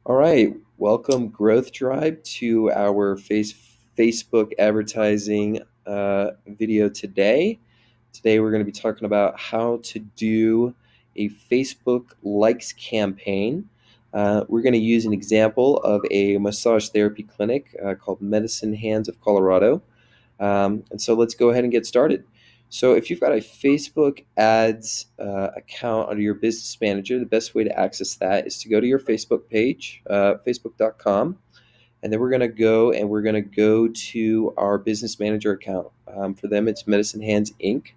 All right, welcome Growth Tribe to our Facebook advertising video today. Today we're going to be talking about how to do a Facebook likes campaign. We're going to use an example of a massage therapy clinic called Medicine Hands of Colorado. And so let's go ahead and get started. So if you've got a Facebook ads account under your business manager, the best way to access that is to go to your Facebook page, facebook.com, and then we're going to go to our business manager account. For them, it's Medicine Hands Inc.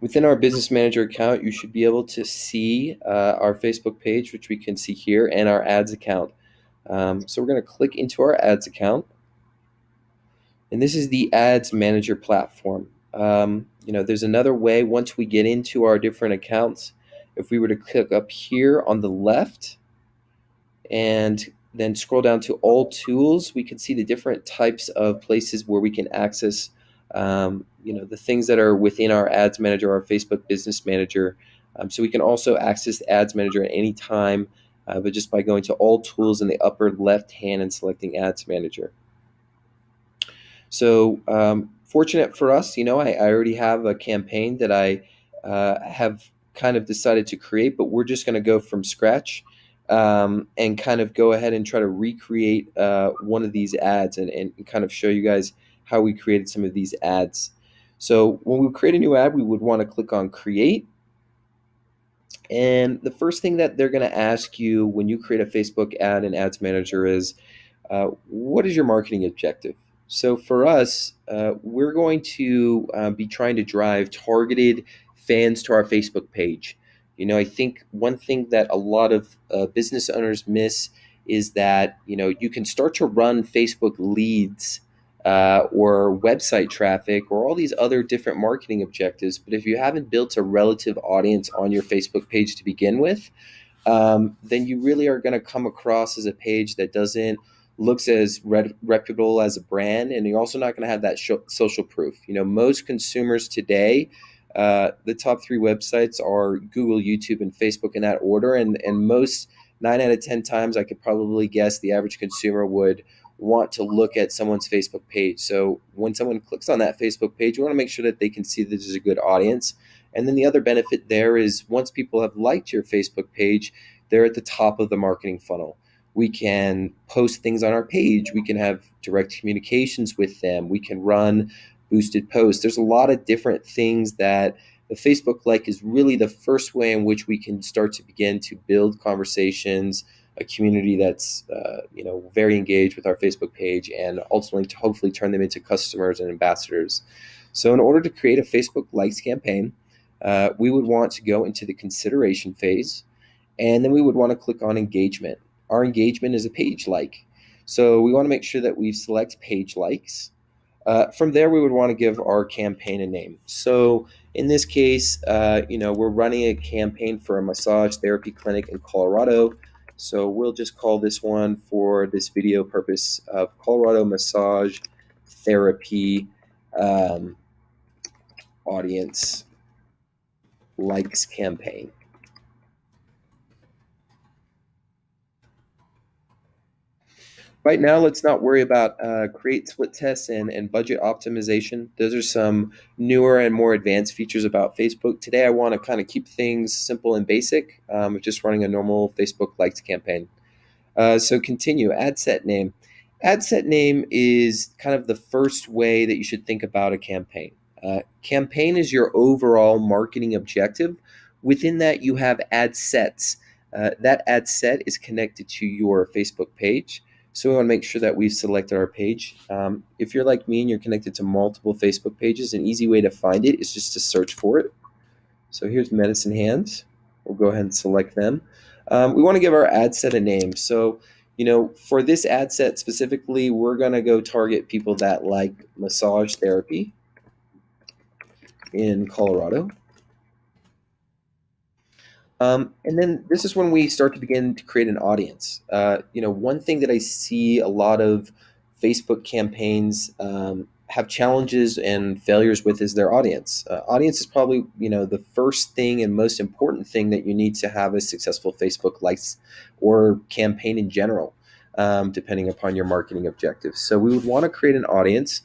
Within our business manager account, you should be able to see our Facebook page, which we can see here, and our ads account. So we're going to click into our ads account. And this is the ads manager platform. There's another way once we get into our different accounts. If we were to click up here on the left and then scroll down to all tools, we can see the different types of places where we can access the things that are within our ads manager, our Facebook business manager. So we can also access the ads manager at any time, but just by going to all tools in the upper left hand and selecting ads manager. So fortunate for us, I already have a campaign that I have kind of decided to create, but we're just going to go from scratch and kind of go ahead and try to recreate one of these ads and kind of show you guys how we created some of these ads. So when we create a new ad, we would want to click on create. And the first thing that they're going to ask you when you create a Facebook ad in Ads Manager is, what is your marketing objective? So for us, we're going to be trying to drive targeted fans to our Facebook page. I think one thing that a lot of business owners miss is that, you can start to run Facebook leads or website traffic or all these other different marketing objectives. But if you haven't built a relative audience on your Facebook page to begin with, then you really are going to come across as a page that doesn't looks as reputable as a brand, and you're also not going to have that social proof. Most consumers today, the top three websites are Google, YouTube, and Facebook in that order, and most 9 out of 10 times, I could probably guess the average consumer would want to look at someone's Facebook page. So when someone clicks on that Facebook page, you want to make sure that they can see that there's a good audience. And then the other benefit there is once people have liked your Facebook page, they're at the top of the marketing funnel. We can post things on our page. We can have direct communications with them. We can run boosted posts. There's a lot of different things that the Facebook like is really the first way in which we can start to begin to build conversations, a community that's very engaged with our Facebook page, and ultimately to hopefully turn them into customers and ambassadors. So in order to create a Facebook likes campaign, we would want to go into the consideration phase, and then we would want to click on engagement. Our engagement is a page like. So we want to make sure that we select page likes. From there, we would want to give our campaign a name. So in this case, we're running a campaign for a massage therapy clinic in Colorado. So we'll just call this one, for this video purpose, of Colorado Massage Therapy Audience Likes Campaign. Right now, let's not worry about create split tests and budget optimization. Those are some newer and more advanced features about Facebook. Today, I want to kind of keep things simple and basic, just running a normal Facebook likes campaign. So continue, ad set name. Ad set name is kind of the first way that you should think about a campaign. Campaign is your overall marketing objective. Within that, you have ad sets. That ad set is connected to your Facebook page. So we want to make sure that we've selected our page. If you're like me and you're connected to multiple Facebook pages, an easy way to find it is just to search for it. So here's Medicine Hands. We'll go ahead and select them. We want to give our ad set a name. So, for this ad set specifically, we're going to go target people that like massage therapy in Colorado. And then this is when we start to begin to create an audience. One thing that I see a lot of Facebook campaigns have challenges and failures with is their audience. Audience is probably the first thing and most important thing that you need to have a successful Facebook likes or campaign in general, depending upon your marketing objectives. So we would want to create an audience.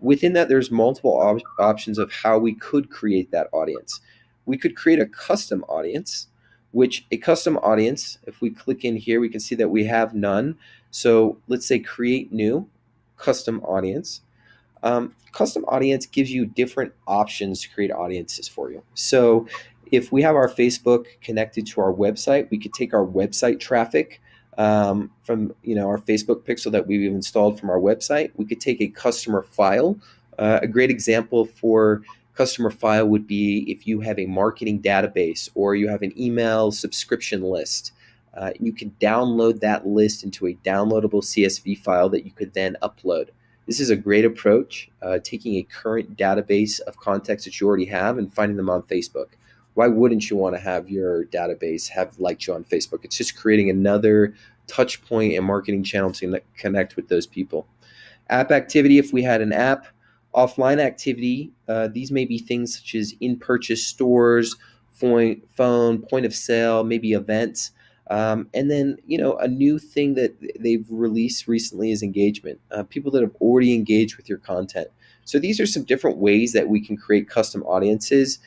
Within that, there's multiple options of how we could create that audience. We could create a custom audience, which a custom audience, if we click in here, we can see that we have none. So let's say create new custom audience. Custom audience gives you different options to create audiences for you. So if we have our Facebook connected to our website, we could take our website traffic from our Facebook pixel that we've installed from our website. We could take a customer file. A great example for customer file would be if you have a marketing database or you have an email subscription list. You can download that list into a downloadable CSV file that you could then upload. This is a great approach, taking a current database of contacts that you already have and finding them on Facebook. Why wouldn't you want to have your database have liked you on Facebook? It's just creating another touch point and marketing channel to connect with those people. App activity, if we had an app. Offline activity, these may be things such as in-purchase stores, phone, point of sale, maybe events. And then, a new thing that they've released recently is engagement. People that have already engaged with your content. So these are some different ways that we can create custom audiences.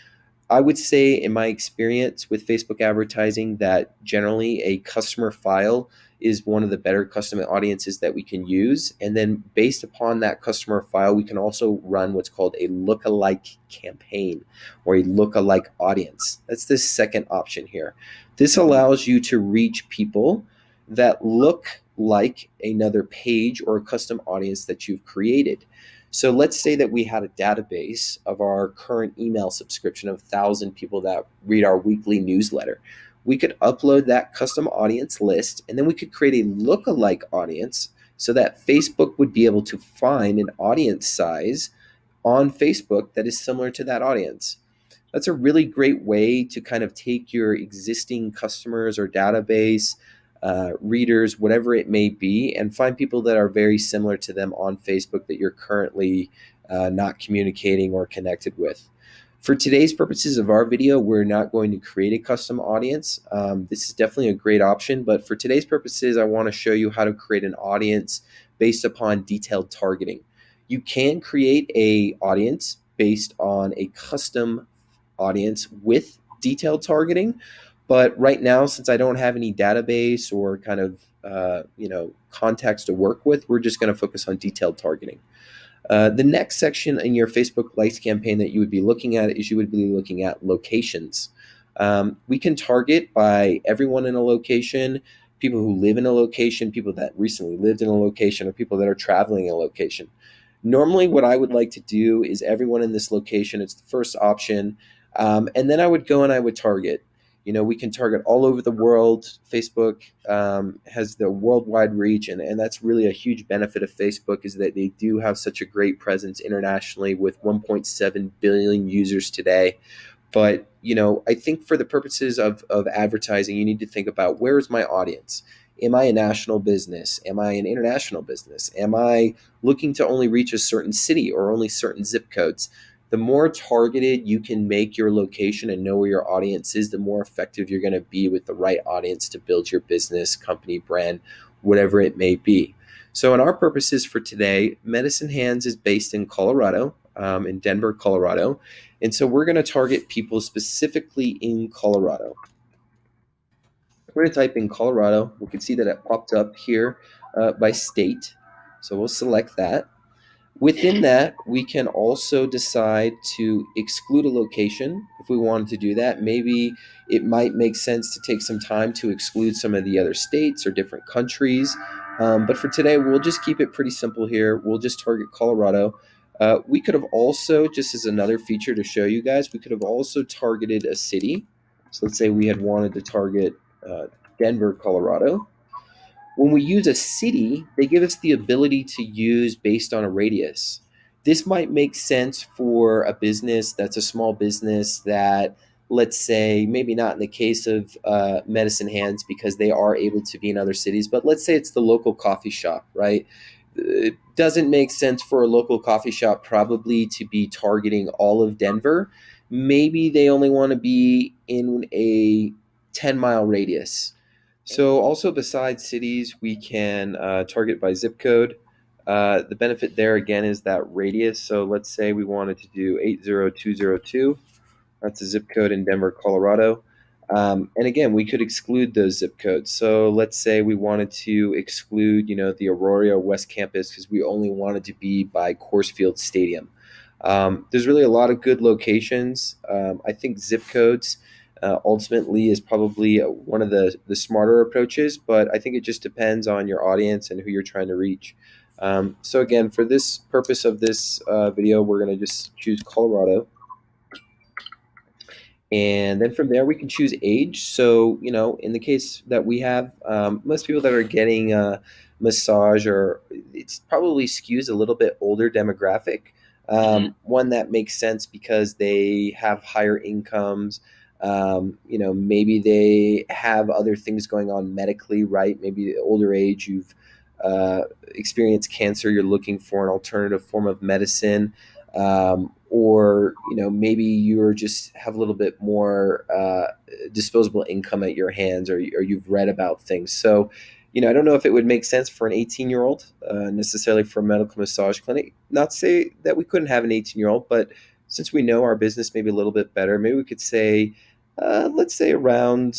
I would say, in my experience with Facebook advertising, that generally a customer file is one of the better custom audiences that we can use. And then based upon that customer file, we can also run what's called a lookalike campaign or a lookalike audience. That's the second option here. This allows you to reach people that look like another page or a custom audience that you've created. So let's say that we had a database of our current email subscription of 1,000 people that read our weekly newsletter. We could upload that custom audience list, and then we could create a lookalike audience so that Facebook would be able to find an audience size on Facebook that is similar to that audience. That's a really great way to kind of take your existing customers or database, readers, whatever it may be, and find people that are very similar to them on Facebook that you're currently not communicating or connected with. For today's purposes of our video, we're not going to create a custom audience. This is definitely a great option, but for today's purposes, I want to show you how to create an audience based upon detailed targeting. You can create an audience based on a custom audience with detailed targeting. But right now, since I don't have any database or kind of contacts to work with, we're just going to focus on detailed targeting. The next section in your Facebook Likes campaign that you would be looking at is you would be looking at locations. We can target by everyone in a location, people who live in a location, people that recently lived in a location, or people that are traveling in a location. Normally, what I would like to do is everyone in this location. It's the first option. And then I would go and I would target. We can target all over the world. Facebook has the worldwide reach, and that's really a huge benefit of Facebook is that they do have such a great presence internationally with 1.7 billion users today. But, I think for the purposes of advertising, you need to think about where is my audience? Am I a national business? Am I an international business? Am I looking to only reach a certain city or only certain zip codes? The more targeted you can make your location and know where your audience is, the more effective you're going to be with the right audience to build your business, company, brand, whatever it may be. So in our purposes for today, Medicine Hands is based in Colorado, in Denver, Colorado. And so we're going to target people specifically in Colorado. We're going to type in Colorado. We can see that it popped up here by state. So we'll select that. Within that, we can also decide to exclude a location if we wanted to do that. Maybe it might make sense to take some time to exclude some of the other states or different countries. But for today, we'll just keep it pretty simple here. We'll just target Colorado. We could have also, just as another feature to show you guys, we could have also targeted a city. So let's say we had wanted to target Denver, Colorado. When we use a city, they give us the ability to use based on a radius. This might make sense for a business that's a small business that, let's say, maybe not in the case of Medicine Hands because they are able to be in other cities, but let's say it's the local coffee shop, right? it doesn't make sense for a local coffee shop probably to be targeting all of Denver. Maybe they only want to be in a 10-mile radius. So, also besides cities, we can target by zip code. The benefit there again is that radius. So, let's say we wanted to do 80202. That's a zip code in Denver, Colorado. And again, we could exclude those zip codes. So let's say we wanted to exclude, the Aurora West Campus because we only wanted to be by Coors Field Stadium. There's really a lot of good locations. I think zip codes ultimately is probably one of the smarter approaches, but I think it just depends on your audience and who you're trying to reach. So again, for this purpose of this video, we're going to just choose Colorado. And then from there, we can choose age. So, in the case that we have, most people that are getting a massage, or it's probably skews a little bit older demographic. One that makes sense because they have higher incomes. Maybe they have other things going on medically, right? Maybe the older age, you've experienced cancer, you're looking for an alternative form of medicine. Or maybe you're just have a little bit more disposable income at your hands, or you've read about things. So I don't know if it would make sense for an 18-year-old necessarily for a medical massage clinic. Not to say that we couldn't have an 18-year-old, but since we know our business maybe a little bit better, maybe we could say let's say around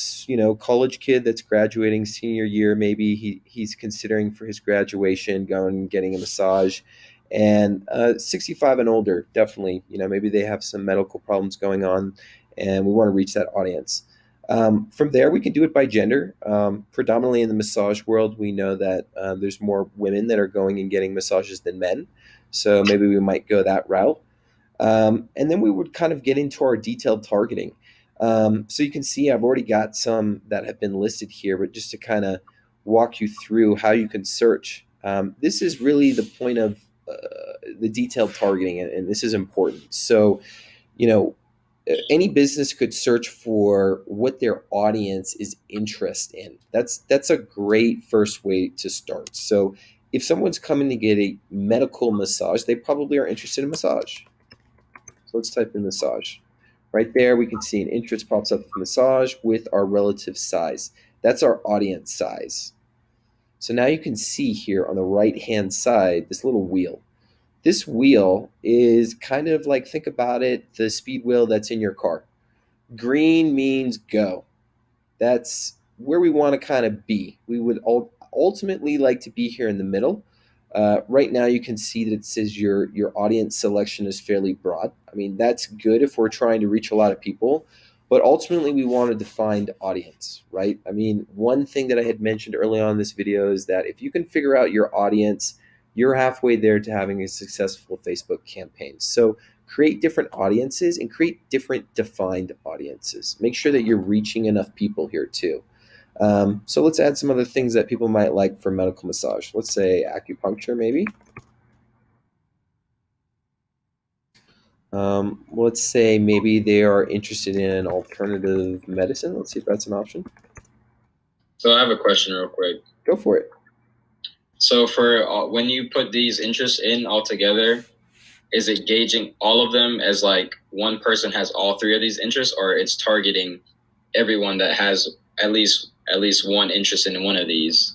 college kid that's graduating senior year. Maybe he's considering for his graduation going and getting a massage. And 65 and older, definitely, maybe they have some medical problems going on, and we want to reach that audience. From there, we can do it by gender. Predominantly in the massage world, we know that there's more women that are going and getting massages than men. So maybe we might go that route. And then we would kind of get into our detailed targeting. So you can see I've already got some that have been listed here, but just to kind of walk you through how you can search. This is really the point of the detailed targeting, and this is important. So, any business could search for what their audience is interested in. That's a great first way to start. So, if someone's coming to get a medical massage, they probably are interested in massage. So let's type in massage. Right there, we can see an interest pops up for massage with our relative size. That's our audience size. So now you can see here on the right-hand side, this little wheel. This wheel is kind of like, think about it, the speed wheel that's in your car. Green means go. That's where we want to kind of be. We would ultimately like to be here in the middle. Right now you can see that it says your audience selection is fairly broad. I mean, that's good if we're trying to reach a lot of people. But ultimately, we want a defined audience, right? I mean, one thing that I had mentioned early on in this video is that if you can figure out your audience, you're halfway there to having a successful Facebook campaign. So create different audiences and create different defined audiences. Make sure that you're reaching enough people here too. So let's add some other things that people might like for medical massage. Let's say acupuncture, maybe. Let's say maybe they are interested in alternative medicine. Let's see if that's an option. So I have a question real quick. Go for it. So for when you put these interests in all together, is it gauging all of them as like one person has all three of these interests, or it's targeting everyone that has at least one interest in one of these?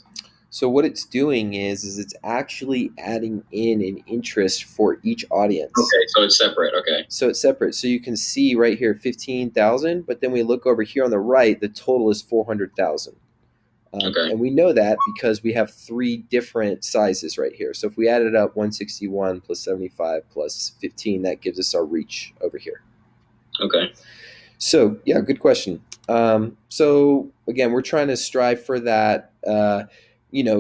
So what it's doing is it's actually adding in an interest for each audience. Okay, so it's separate. Okay. So it's separate. So you can see right here 15,000, but then we look over here on the right, the total is 400,000. Okay. And we know that because we have three different sizes right here. So if we added up 161 plus 75 plus 15, that gives us our reach over here. Okay. So yeah, good question. So again, we're trying to strive for that,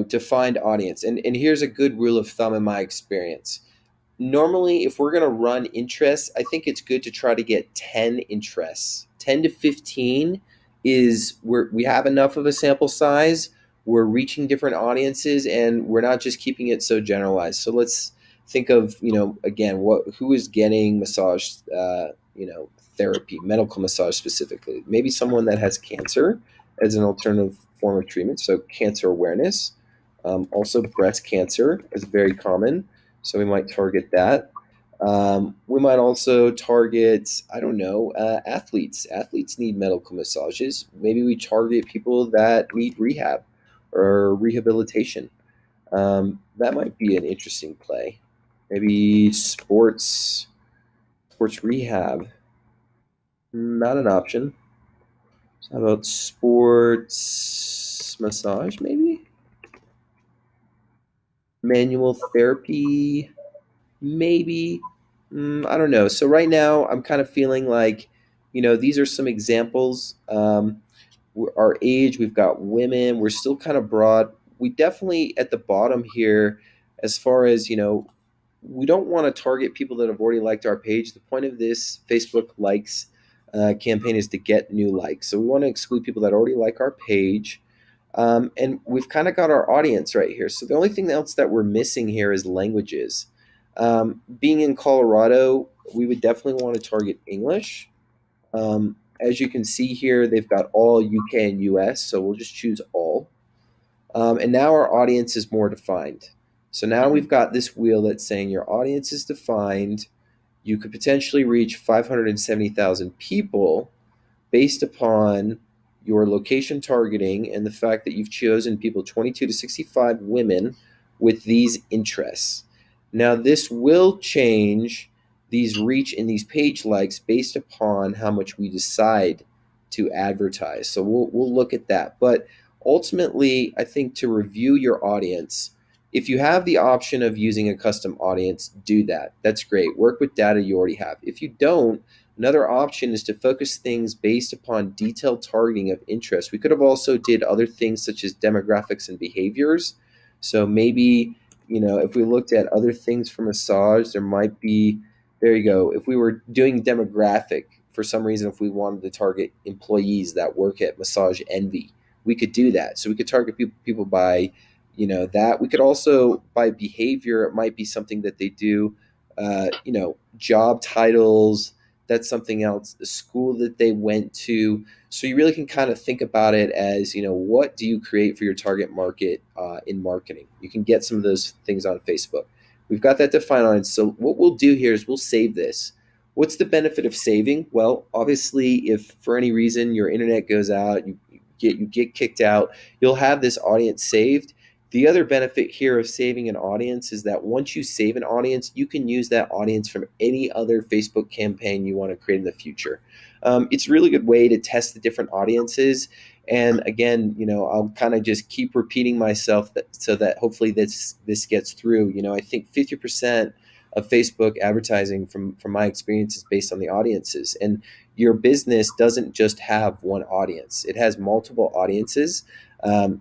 defined audience. And here's a good rule of thumb in my experience. Normally, if we're going to run interests, I think it's good to try to get 10 interests. 10 to 15 is where we have enough of a sample size, we're reaching different audiences, and we're not just keeping it so generalized. So let's think of, again, who is getting massage, therapy, medical massage specifically. Maybe someone that has cancer as an alternative form of treatment, so cancer awareness. Also, breast cancer is very common, so we might target that. We might also target, I don't know, athletes. Athletes need medical massages. Maybe we target people that need rehab or rehabilitation. That might be an interesting play. Maybe sports rehab, not an option. How about sports massage, maybe? Manual therapy, maybe. I don't know. So right now, I'm kind of feeling like, these are some examples. Our age, we've got women. We're still kind of broad. We definitely at the bottom here, as far as we don't want to target people that have already liked our page. The point of this Facebook likes campaign is to get new likes. So we want to exclude people that already like our page. And we've kind of got our audience right here. So the only thing else that we're missing here is languages. Being in Colorado, we would definitely want to target English. As you can see here, they've got all UK and US, so we'll just choose all. And now our audience is more defined. So now we've got this wheel that's saying your audience is defined. You could potentially reach 570,000 people based upon your location targeting and the fact that you've chosen people 22 to 65 women with these interests. Now, this will change these reach and these page likes based upon how much we decide to advertise. So we'll look at that. But ultimately, I think to review your audience, if you have the option of using a custom audience, do that. That's great. Work with data you already have. If you don't, another option is to focus things based upon detailed targeting of interest. We could have also did other things such as demographics and behaviors. So maybe, if we looked at other things for massage, there might be, there you go. If we were doing demographic for some reason, if we wanted to target employees that work at Massage Envy, we could do that. So we could target people by, that. We could also, by behavior, it might be something that they do, job titles, that's something else, the school that they went to. So you really can kind of think about it as, what do you create for your target market in marketing? You can get some of those things on Facebook. We've got that defined on it. So what we'll do here is we'll save this. What's the benefit of saving? Well, obviously, if for any reason your internet goes out, you get kicked out, you'll have this audience saved. The other benefit here of saving an audience is that once you save an audience, you can use that audience from any other Facebook campaign you want to create in the future. It's a really good way to test the different audiences. And again, I'll kind of just keep repeating myself so that hopefully this gets through. I think 50% of Facebook advertising from my experience is based on the audiences. And your business doesn't just have one audience, it has multiple audiences.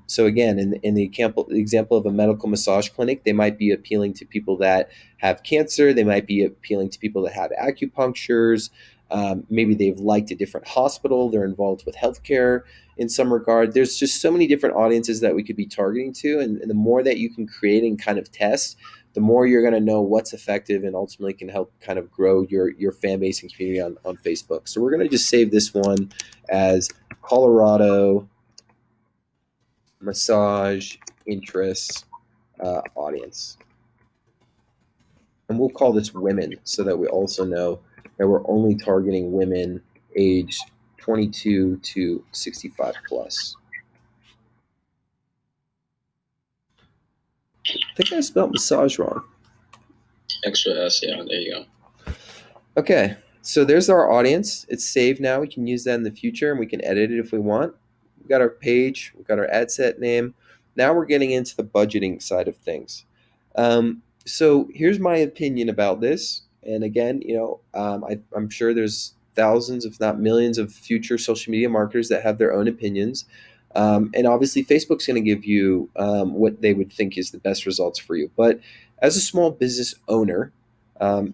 So again, in the example of a medical massage clinic, they might be appealing to people that have cancer. They might be appealing to people that have acupunctures. Maybe they've liked a different hospital. They're involved with healthcare in some regard. There's just so many different audiences that we could be targeting to. And the more that you can create and kind of test, the more you're going to know what's effective and ultimately can help kind of grow your fan base and community on Facebook. So we're going to just save this one as Colorado massage interests audience. And we'll call this women so that we also know that we're only targeting women age 22 to 65 plus. I think I spelled massage wrong. Extra S, yeah, there you go. Okay, so there's our audience. It's saved now. We can use that in the future and we can edit it if we want. We've got our page, we've got our ad set name. Now we're getting into the budgeting side of things. So here's my opinion about this. And again, I'm sure there's thousands, if not millions, of future social media marketers that have their own opinions. And obviously, Facebook's going to give you what they would think is the best results for you. But as a small business owner,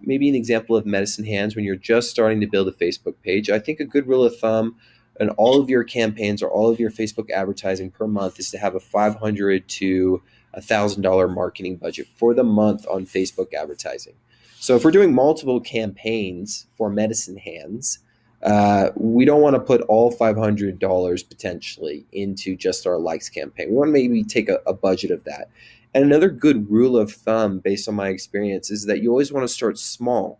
maybe an example of Medicine Hands, when you're just starting to build a Facebook page, I think a good rule of thumb in all of your campaigns or all of your Facebook advertising per month is to have a $500 to $1,000 marketing budget for the month on Facebook advertising. So if we're doing multiple campaigns for Medicine Hands, We don't want to put all $500 potentially into just our likes campaign. We want to maybe take a budget of that. And another good rule of thumb, based on my experience, is that you always want to start small.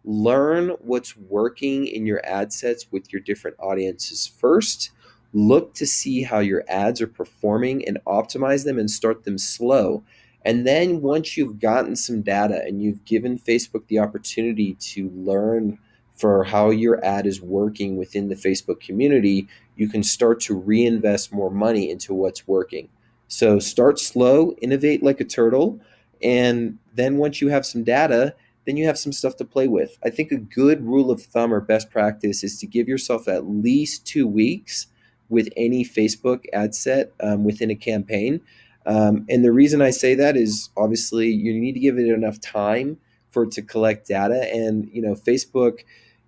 Learn what's working in your ad sets with your different audiences first. Look to see how your ads are performing and optimize them and start them slow. And then once you've gotten some data and you've given Facebook the opportunity to learn for how your ad is working within the Facebook community, you can start to reinvest more money into what's working. So start slow, innovate like a turtle, and then once you have some data, then you have some stuff to play with. I think a good rule of thumb or best practice is to give yourself at least 2 weeks with any Facebook ad set within a campaign. And the reason I say that is obviously you need to give it enough time for it to collect data. And, Facebook,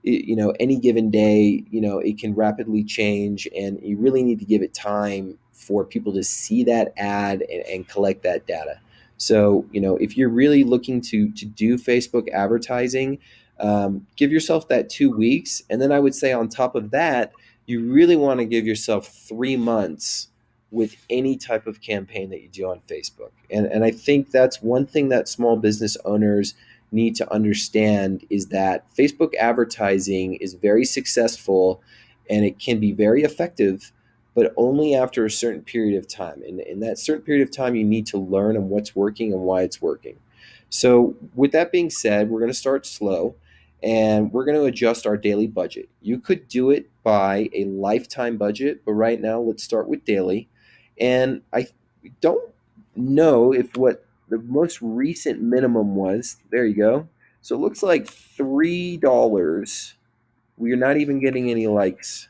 any given day, it can rapidly change, and you really need to give it time for people to see that ad and collect that data. So, if you're really looking to do Facebook advertising, give yourself that 2 weeks. And then I would say on top of that, you really want to give yourself 3 months with any type of campaign that you do on Facebook. And I think that's one thing that small business owners need to understand, is that Facebook advertising is very successful and it can be very effective, but only after a certain period of time. And in that certain period of time, you need to learn on what's working and why it's working. So, with that being said, we're going to start slow and we're going to adjust our daily budget. You could do it by a lifetime budget, but right now, let's start with daily. And I don't know if what the most recent minimum was. There you go. So it looks like $3. We're not even getting any likes.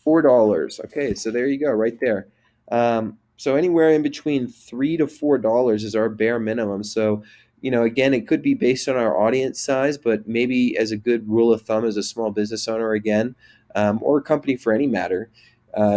$4. Okay, so there you go, right there. So anywhere in between $3 to $4 is our bare minimum. So, again, it could be based on our audience size, but maybe as a good rule of thumb, as a small business owner, again, or a company for any matter,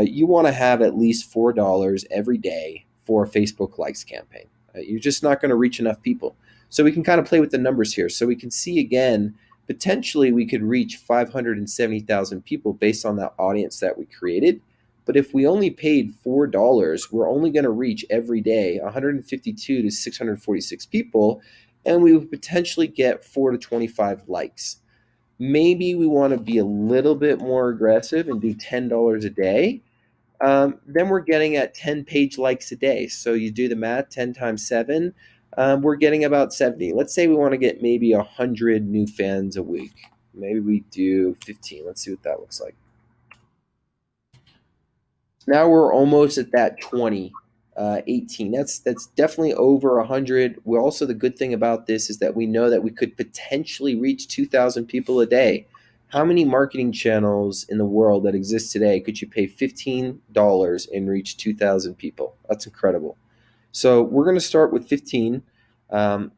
you want to have at least $4 every day for a Facebook likes campaign. You're just not going to reach enough people. So we can kind of play with the numbers here. So we can see again, potentially we could reach 570,000 people based on that audience that we created. But if we only paid $4, we're only going to reach every day 152 to 646 people, and we would potentially get 4 to 25 likes. Maybe we want to be a little bit more aggressive and do $10 a day. Then we're getting at 10 page likes a day. So you do the math, 10 times 7, we're getting about 70. Let's say we want to get maybe 100 new fans a week. Maybe we do 15. Let's see what that looks like. Now we're almost at that 20, 18. That's definitely over 100. Well, also the good thing about this is that we know that we could potentially reach 2,000 people a day. How many marketing channels in the world that exist today could you pay $15 and reach 2,000 people? That's incredible. So we're going to start with 15. We're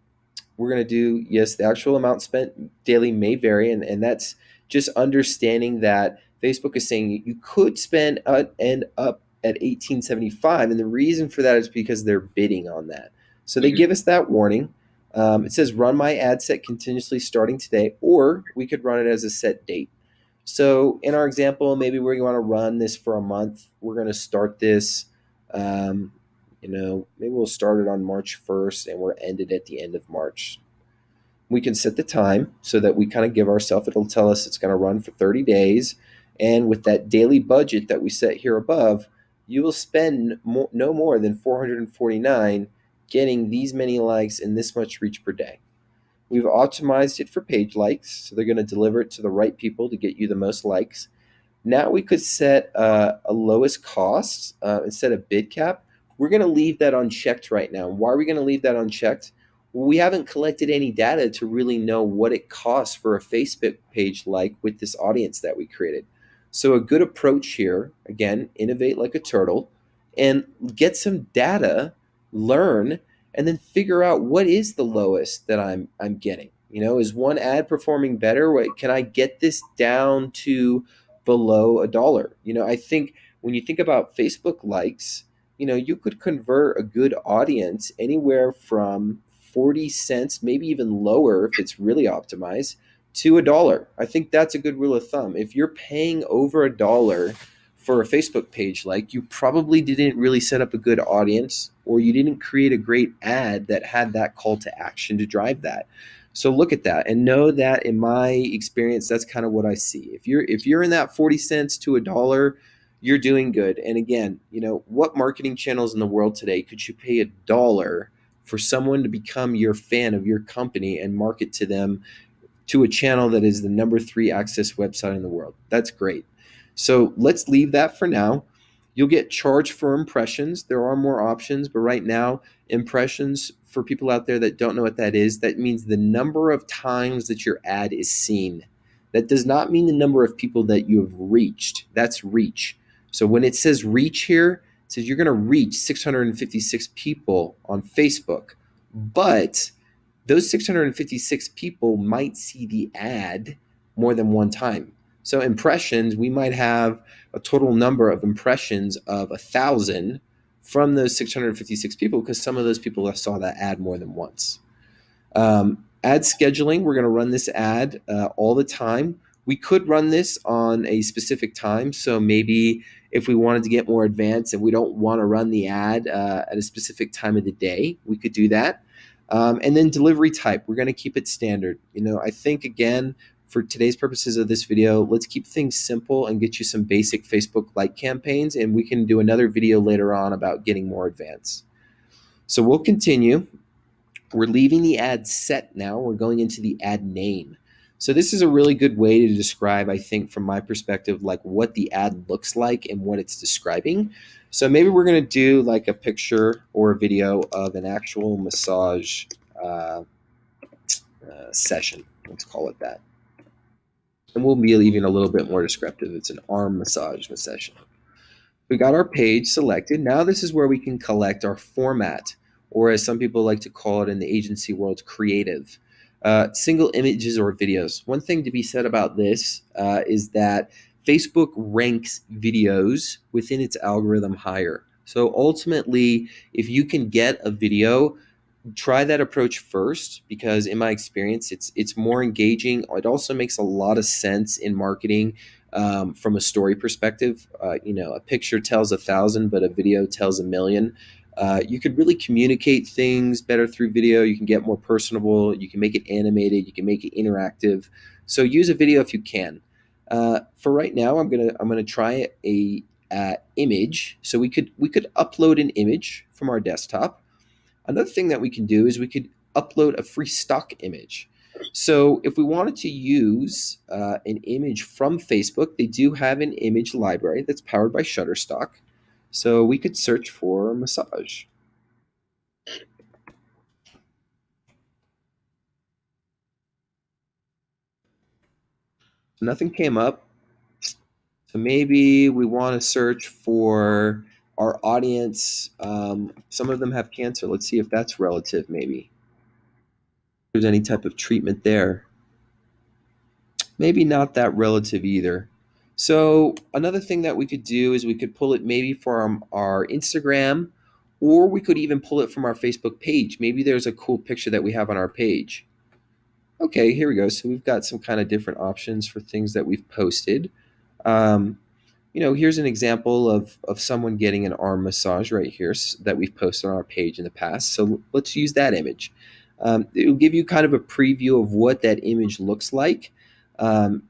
going to do, yes, the actual amount spent daily may vary, and that's just understanding that Facebook is saying you could spend and up at 1875, and the reason for that is because they're bidding on that. So they give us that warning. It says run my ad set continuously starting today, or we could run it as a set date. So in our example, maybe we want to run this for a month. We're going to start this. Maybe we'll start it on March 1st and we're ended at the end of March. We can set the time so that we kind of give ourselves, it'll tell us it's going to run for 30 days. And with that daily budget that we set here above, you will spend no more than 449 getting these many likes and this much reach per day. We've optimized it for page likes, so they're going to deliver it to the right people to get you the most likes. Now we could set a lowest cost instead of bid cap. We're going to leave that unchecked right now. Why are we going to leave that unchecked? Well, we haven't collected any data to really know what it costs for a Facebook page like with this audience that we created. So a good approach here, again, innovate like a turtle and get some data, learn, and then figure out what is the lowest that I'm getting. Is one ad performing better? Can I get this down to below $1? I think when you think about Facebook likes, you could convert a good audience anywhere from 40 cents, maybe even lower if it's really optimized, to $1. I think that's a good rule of thumb. If you're paying over $1 for a Facebook page, like, you probably didn't really set up a good audience, or you didn't create a great ad that had that call to action to drive that. So look at that and know that in my experience, that's kind of what I see. If you're in that 40 cents to $1, you're doing good. And again, what marketing channels in the world today could you pay $1 for someone to become your fan of your company and market to them to a channel that is the number 3 access website in the world? That's great. So let's leave that for now. You'll get charged for impressions. There are more options, but right now, impressions, for people out there that don't know what that is, that means the number of times that your ad is seen. That does not mean the number of people that you have reached. That's reach. So when it says reach here, it says you're going to reach 656 people on Facebook, but those 656 people might see the ad more than one time. So impressions, we might have a total number of impressions of 1,000 from those 656 people, because some of those people saw that ad more than once. Ad scheduling, we're going to run this ad all the time. We could run this on a specific time. So maybe if we wanted to get more advanced and we don't want to run the ad at a specific time of the day, we could do that. And then delivery type, we're going to keep it standard. I think, again, for today's purposes of this video, let's keep things simple and get you some basic Facebook like campaigns, and we can do another video later on about getting more advanced. So we'll continue. We're leaving the ad set now. We're going into the ad name. So this is a really good way to describe, I think, from my perspective, like what the ad looks like and what it's describing. So maybe we're going to do like a picture or a video of an actual massage session. Let's call it that. And we'll be even a little bit more descriptive. It's an arm massage session. We got our page selected. Now this is where we can collect our format, or as some people like to call it in the agency world, creative. Single images or videos. One thing to be said about this is that Facebook ranks videos within its algorithm higher. So ultimately, if you can get a video, try that approach first, because in my experience, it's more engaging. It also makes a lot of sense in marketing from a story perspective. A picture tells 1,000, but a video tells 1,000,000. You could really communicate things better through video. You can get more personable. You can make it animated. You can make it interactive. So use a video if you can. For right now, I'm gonna try a image. So we could upload an image from our desktop. Another thing that we can do is we could upload a free stock image. So if we wanted to use an image from Facebook, they do have an image library that's powered by Shutterstock. So we could search for massage. Nothing came up. So maybe we want to search for our audience. Some of them have cancer. Let's see if that's relative, maybe. If there's any type of treatment there. Maybe not that relative either. So another thing that we could do is we could pull it maybe from our Instagram, or we could even pull it from our Facebook page. Maybe there's a cool picture that we have on our page. Okay, here we go. So we've got some kind of different options for things that we've posted. Here's an example of someone getting an arm massage right here that we've posted on our page in the past. So let's use that image. It will give you kind of a preview of what that image looks like.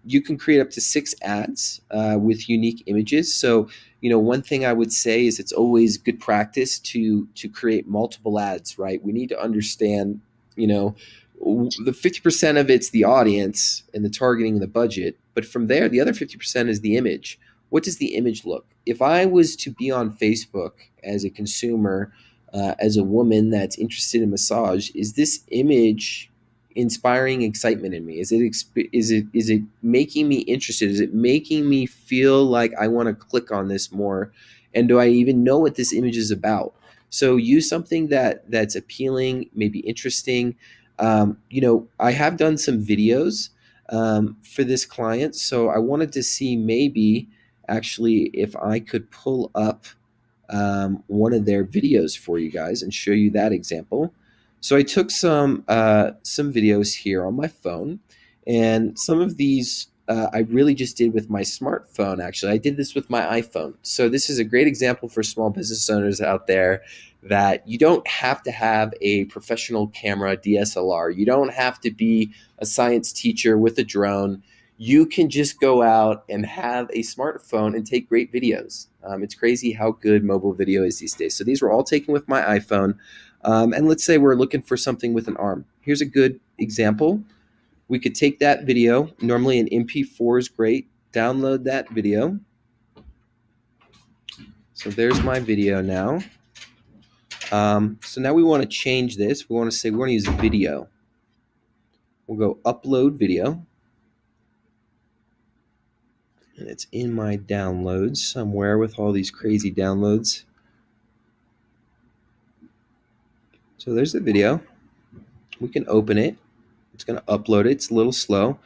You can create up to 6 ads with unique images. So, one thing I would say is it's always good practice to create multiple ads, right? We need to understand, the 50% of it's the audience and the targeting and the budget. But from there, the other 50% is the image. What does the image look? If I was to be on Facebook as a consumer, as a woman that's interested in massage, is this image inspiring excitement in me? Is it making me interested? Is it making me feel like I want to click on this more? And do I even know what this image is about? So use something that's appealing, maybe interesting. I have done some videos for this client, so I wanted to see maybe actually if I could pull up one of their videos for you guys and show you that example. So I took some videos here on my phone, And some of these I really just did with my smartphone, actually. I did this with my iPhone. So this is a great example for small business owners out there that you don't have to have a professional camera DSLR. You don't have to be a science teacher with a drone. You can just go out and have a smartphone and take great videos. It's crazy how good mobile video is these days. So these were all taken with my iPhone. And let's say we're looking for something with an arm. Here's a good example. We could take that video. Normally an MP4 is great. Download that video. So there's my video now. So now we want to change this. We want to say we want to use video. We'll go upload video. And it's in my downloads somewhere with all these crazy downloads. So there's the video. We can open it. It's going to upload it. It's a little slow.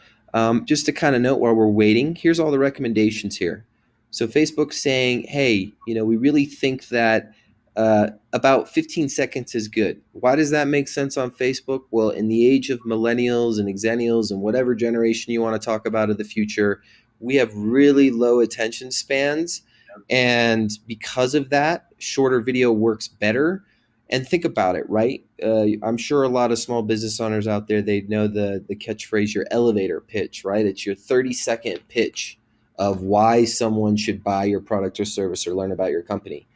Just to kind of note while we're waiting, here's all the recommendations here. So Facebook's saying, hey, we really think that about 15 seconds is good. Why does that make sense on Facebook? Well, in the age of millennials and exennials and whatever generation you want to talk about of the future, we have really low attention spans. And because of that, shorter video works better. And think about it, right? I'm sure a lot of small business owners out there, they know the catchphrase, your elevator pitch, right? It's your 30-second pitch of why someone should buy your product or service or learn about your company.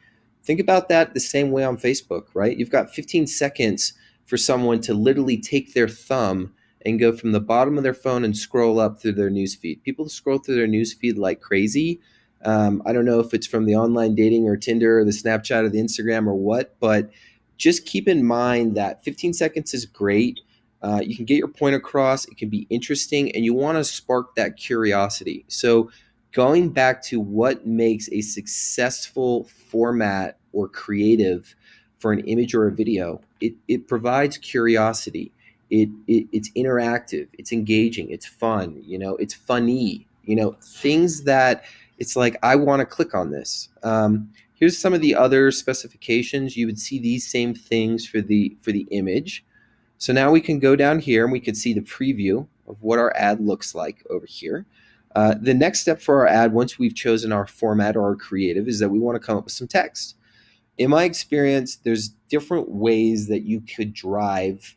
Think about that the same way on Facebook, right? You've got 15 seconds for someone to literally take their thumb and go from the bottom of their phone and scroll up through their newsfeed. People scroll through their newsfeed like crazy. I don't know if it's from the online dating or Tinder or the Snapchat or the Instagram or what, but just keep in mind that 15 seconds is great. You can get your point across. It can be interesting, and you want to spark that curiosity. So going back to what makes a successful format or creative for an image or a video, it provides curiosity. It's interactive. It's engaging. It's fun. It's funny. Things that it's like, I want to click on this. Here's some of the other specifications. You would see these same things for the image. So now we can go down here and we can see the preview of what our ad looks like over here. The next step for our ad, once we've chosen our format or our creative, is that we want to come up with some text. In my experience, there's different ways that you could drive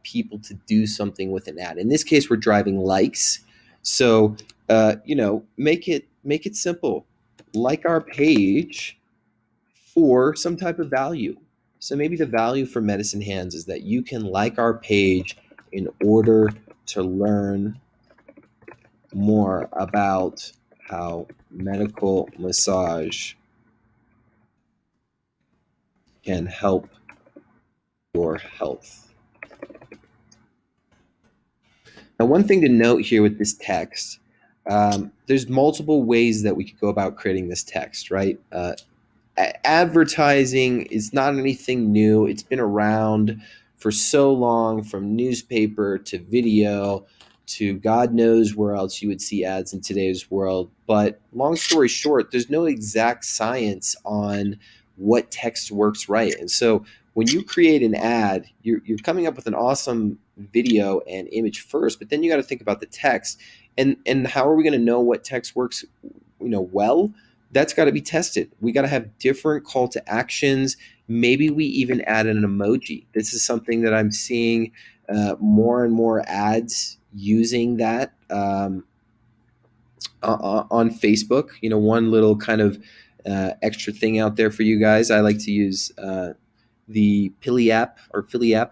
people to do something with an ad. In this case, we're driving likes. So make it simple. Like our page for some type of value. So maybe the value for Medicine Hands is that you can like our page in order to learn more about how medical massage can help your health. Now, one thing to note here with this text, there's multiple ways that we could go about creating this text, right? Advertising is not anything new. It's been around for so long, from newspaper to video to God knows where else you would see ads in today's world. But long story short, there's no exact science on what text works right. And so when you create an ad, you're coming up with an awesome video and image first, but then you got to think about the text. And how are we going to know what text works well? That's got to be tested. We got to have different call to actions. Maybe we even add an emoji. This is something that I'm seeing more and more ads using that on Facebook. One little kind of extra thing out there for you guys. I like to use the Philly app,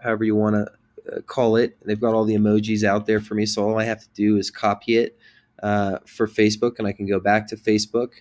however you want to call it. They've got all the emojis out there for me. So all I have to do is copy it for Facebook, and I can go back to Facebook.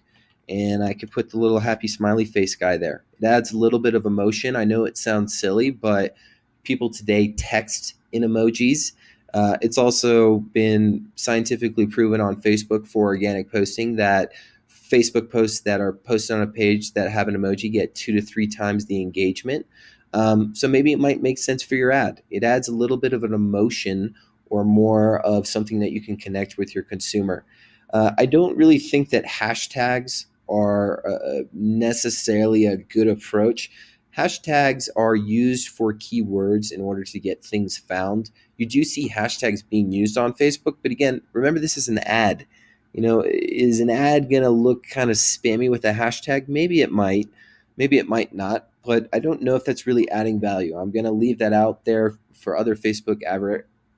And I could put the little happy smiley face guy there. It adds a little bit of emotion. I know it sounds silly, but people today text in emojis. It's also been scientifically proven on Facebook for organic posting that Facebook posts that are posted on a page that have an emoji get 2 to 3 times the engagement. So maybe it might make sense for your ad. It adds a little bit of an emotion or more of something that you can connect with your consumer. I don't really think that hashtags are necessarily a good approach. Hashtags are used for keywords in order to get things found. You do see hashtags being used on Facebook, but again, remember this is an ad. Is an ad going to look kind of spammy with a hashtag? Maybe it might. Maybe it might not, but I don't know if that's really adding value. I'm going to leave that out there for other Facebook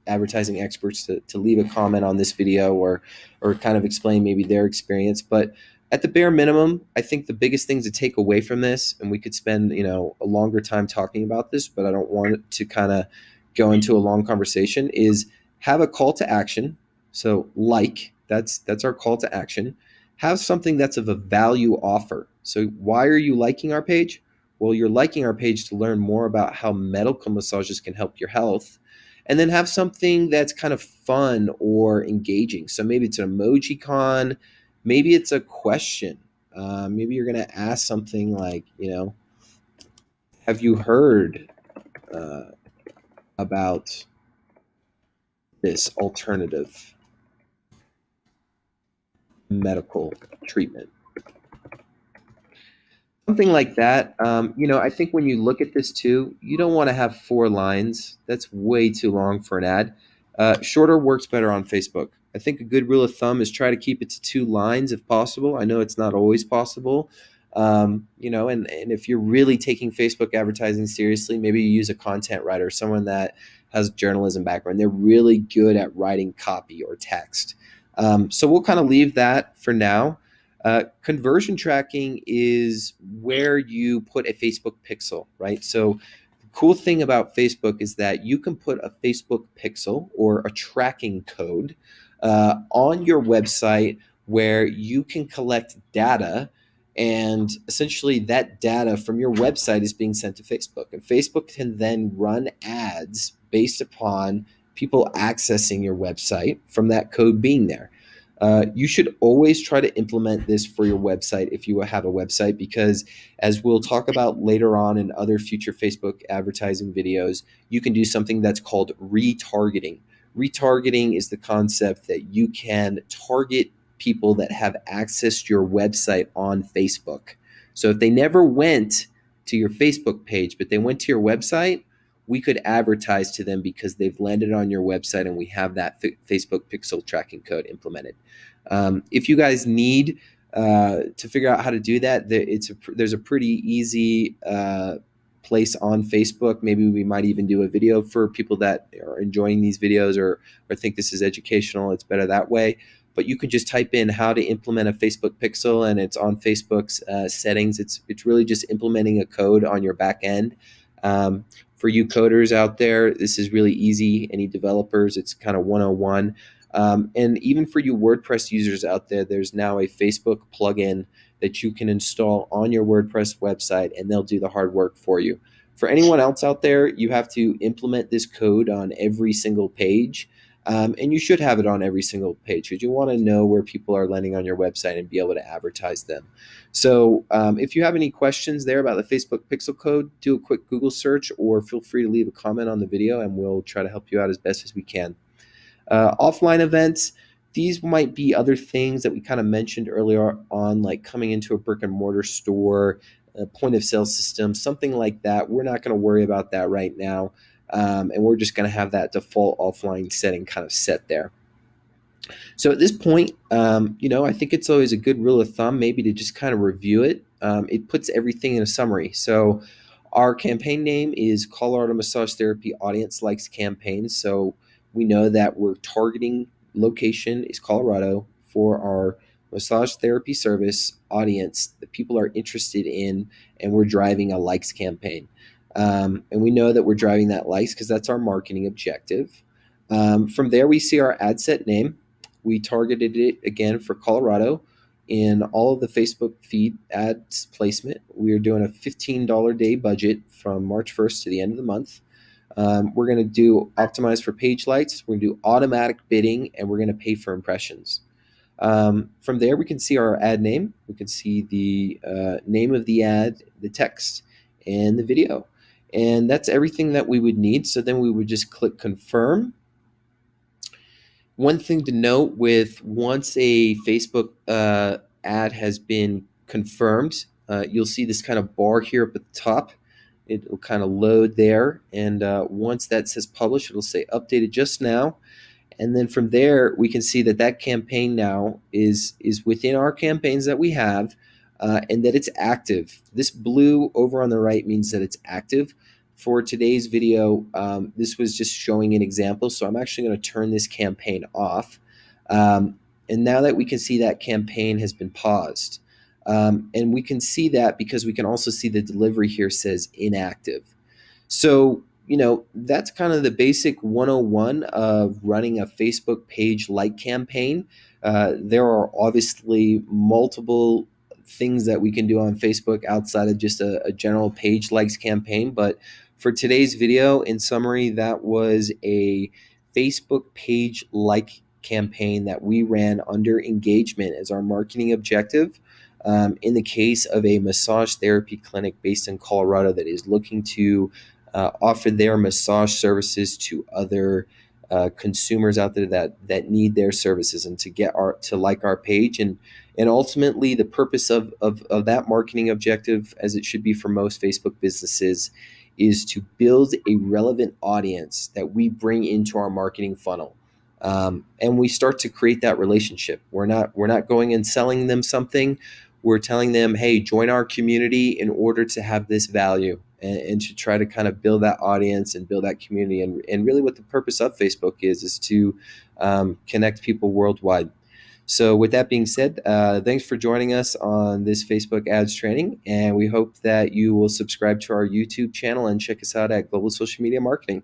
advertising experts to leave a comment on this video or kind of explain maybe their experience. But at the bare minimum, I think the biggest things to take away from this, and we could spend a longer time talking about this, but I don't want it to kind of go into a long conversation, is have a call to action. So that's our call to action. Have something that's of a value offer. So why are you liking our page? Well, you're liking our page to learn more about how medical massages can help your health. And then have something that's kind of fun or engaging. So maybe it's an emoji con, maybe it's a question. Maybe you're going to ask something like, have you heard about this alternative medical treatment? Something like that. I think when you look at this too, you don't want to have 4 lines. That's way too long for an ad. Shorter works better on Facebook. I think a good rule of thumb is try to keep it to 2 lines if possible. I know it's not always possible. And if you're really taking Facebook advertising seriously, maybe you use a content writer, someone that has a journalism background. They're really good at writing copy or text. So we'll kind of leave that for now. Conversion tracking is where you put a Facebook pixel, right? So the cool thing about Facebook is that you can put a Facebook pixel or a tracking code on your website where you can collect data, and essentially that data from your website is being sent to Facebook, and Facebook can then run ads based upon people accessing your website from that code being there. You should always try to implement this for your website if you have a website, because as we'll talk about later on in other future Facebook advertising videos, you can do something that's called retargeting. Retargeting is the concept that you can target people that have accessed your website on Facebook. So if they never went to your Facebook page, but they went to your website, we could advertise to them because they've landed on your website and we have that Facebook pixel tracking code implemented. If you guys need to figure out how to do that, there's a pretty easy place on Facebook. Maybe we might even do a video for people that are enjoying these videos or think this is educational. It's better that way. But you can just type in how to implement a Facebook pixel, and it's on Facebook's settings. It's really just implementing a code on your back end. For you coders out there, this is really easy. Any developers, it's kind of 101. And even for you WordPress users out there, there's now a Facebook plugin that you can install on your WordPress website, and they'll do the hard work for you. For anyone else out there, you have to implement this code on every single page. And you should have it on every single page because you want to know where people are landing on your website and be able to advertise them. So if you have any questions there about the Facebook pixel code, do a quick Google search or feel free to leave a comment on the video and we'll try to help you out as best as we can. Offline events, these might be other things that we kind of mentioned earlier on, like coming into a brick and mortar store, a point of sale system, something like that. We're not going to worry about that right now. And we're just going to have that default offline setting kind of set there. So at this point, I think it's always a good rule of thumb maybe to just kind of review it. It puts everything in a summary. So our campaign name is Colorado Massage Therapy Audience Likes Campaign. So we know that we're targeting location is Colorado for our massage therapy service audience that people are interested in, and we're driving a likes campaign. And we know that we're driving that likes because that's our marketing objective. From there, we see our ad set name. We targeted it again for Colorado in all of the Facebook feed ads placement. We are doing a $15 day budget from March 1st to the end of the month. We're going to do optimize for page likes. We're going to do automatic bidding, and we're going to pay for impressions. From there, we can see our ad name. We can see the name of the ad, the text, and the video. And that's everything that we would need. So then we would just click confirm. One thing to note with once a Facebook ad has been confirmed, you'll see this kind of bar here up at the top. It'll kind of load there, and once that says publish, it'll say updated just now. And then from there, we can see that that campaign now is within our campaigns that we have, and that it's active. This blue over on the right means that it's active. For today's video, this was just showing an example, so I'm actually going to turn this campaign off. And now that we can see that campaign has been paused, and we can see that because we can also see the delivery here says inactive. So, that's kind of the basic 101 of running a Facebook page like campaign. There are obviously multiple things that we can do on Facebook outside of just a general page likes campaign. But for today's video, in summary, that was a Facebook page like campaign that we ran under engagement as our marketing objective. In the case of a massage therapy clinic based in Colorado that is looking to offer their massage services to other consumers out there that need their services, and to like our page, and ultimately the purpose of that marketing objective, as it should be for most Facebook businesses, is to build a relevant audience that we bring into our marketing funnel. And we start to create that relationship. We're not going and selling them something. We're telling them, hey, join our community in order to have this value, and to try to kind of build that audience and build that community. And really what the purpose of Facebook is to connect people worldwide. So with that being said, thanks for joining us on this Facebook ads training. And we hope that you will subscribe to our YouTube channel and check us out at Global Social Media Marketing.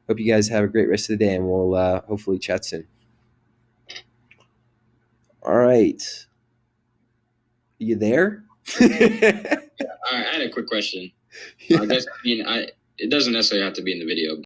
Hope you guys have a great rest of the day, and we'll hopefully chat soon. All right. You there? I had a quick question. I guess it doesn't necessarily have to be in the video.